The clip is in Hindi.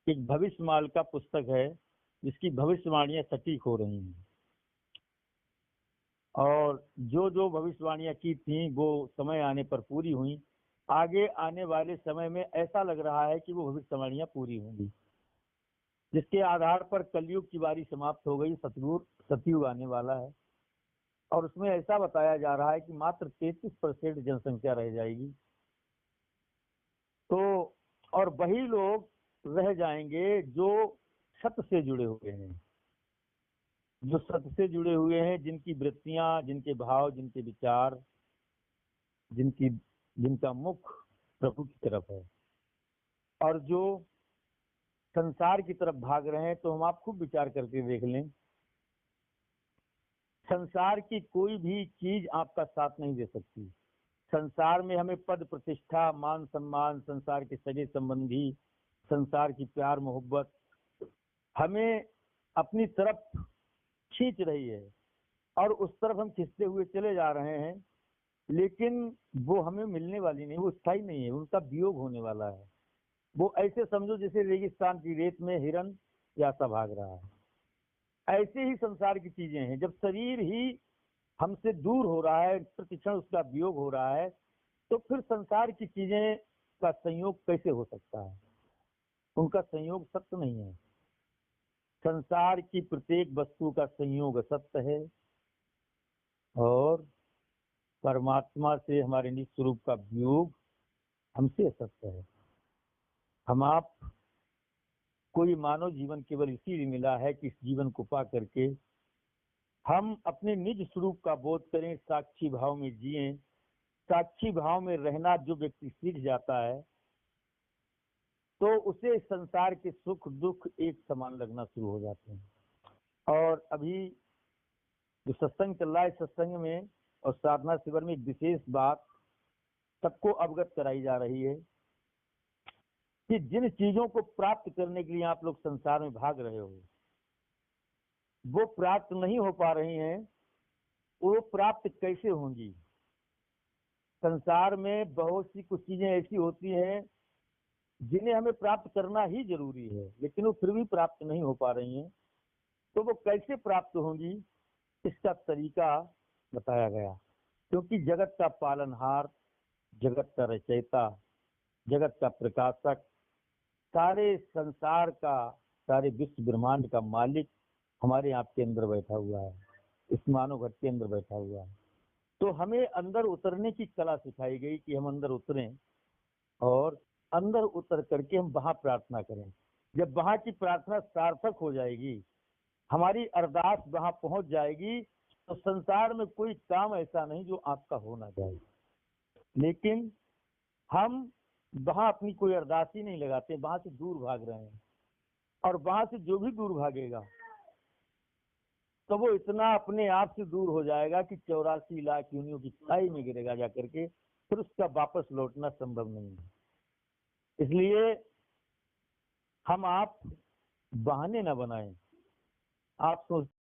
एक भविष्यमाल का पुस्तक है जिसकी भविष्यवाणियां सटीक हो रही हैं, और जो जो भविष्यवाणियां की थी वो समय आने पर पूरी हुई। आगे आने वाले समय में ऐसा लग रहा है कि वो भविष्यवाणियां पूरी होंगी, जिसके आधार पर कलयुग की बारी समाप्त हो गई, सतयुग आने वाला है। और उसमें ऐसा बताया जा रहा है कि मात्र 33% जनसंख्या रह जाएगी। तो और वही लोग रह जाएंगे जो सत्य से जुड़े हुए हैं, जो सत्य से जुड़े हुए हैं, जिनकी वृत्तियां, जिनके भाव, जिनके विचार, जिनका मुख प्रभु की तरफ है, और जो संसार की तरफ भाग रहे हैं। तो हम आप खूब विचार करके देख लें, संसार की कोई भी चीज आपका साथ नहीं दे सकती। संसार में हमें पद प्रतिष्ठा, मान सम्मान, संसार के सगे संबंधी, संसार की प्यार मोहब्बत हमें अपनी तरफ खींच रही है, और उस तरफ हम खींचते हुए चले जा रहे हैं, लेकिन वो हमें मिलने वाली नहीं, वो स्थायी नहीं है, उनका वियोग होने वाला है। वो ऐसे समझो जैसे रेगिस्तान की रेत में हिरन प्यासा भाग रहा है। ऐसे ही संसार की चीजें हैं। जब शरीर ही हमसे दूर हो रहा है, प्रतिक्षण उसका वियोग हो रहा है, तो फिर संसार की चीजें का संयोग कैसे हो सकता है? उनका संयोग सत्य नहीं है। संसार की प्रत्येक वस्तु का संयोग सत्य है, और परमात्मा से हमारे निज स्वरूप का वियोग हमसे असत्य है। हम आप कोई मानव जीवन केवल इसीलिए मिला है कि इस जीवन को पा करके हम अपने निज स्वरूप का बोध करें, साक्षी भाव में जिएं। साक्षी भाव में रहना जो व्यक्ति सीख जाता है, तो उसे संसार के सुख दुख एक समान लगना शुरू हो जाते हैं। और अभी जो सत्संग चल रहा है, सत्संग में और साधना शिविर में एक विशेष बात सबको अवगत कराई जा रही है कि जिन चीजों को प्राप्त करने के लिए आप लोग संसार में भाग रहे हो, वो प्राप्त नहीं हो पा रही हैं। वो प्राप्त कैसे होंगी? संसार में बहुत सी कुछ चीजें ऐसी होती हैं जिन्हें हमें प्राप्त करना ही जरूरी है, लेकिन वो फिर भी प्राप्त नहीं हो पा रही हैं। तो वो कैसे प्राप्त होंगी, इसका तरीका बताया गया। क्योंकि जगत का पालनहार, जगत का रचयिता, जगत का प्रकाशक, सारे संसार का, सारे विश्व ब्रह्मांड का मालिक हमारे आपके अंदर बैठा हुआ है, इस मानव घट के अंदर बैठा हुआ है। तो हमें अंदर उतरने की कला सिखाई गई कि हम अंदर उतरें, और अंदर उतर करके हम वहां प्रार्थना करें। जब वहां की प्रार्थना सार्थक हो जाएगी, हमारी अरदास वहां पहुंच जाएगी, तो संसार में कोई काम ऐसा नहीं जो आपका हो ना जाए। लेकिन हम वहां अपनी कोई अरदास ही नहीं लगाते, वहां से दूर भाग रहे हैं। और वहां से जो भी दूर भागेगा, तो वो इतना अपने आप से दूर हो जाएगा कि 84 लाख योनियों की खाई में गिरेगा जाकर के, फिर उसका वापस लौटना संभव नहीं है। इसलिए हम आप बहाने न बनाएं। आप सोच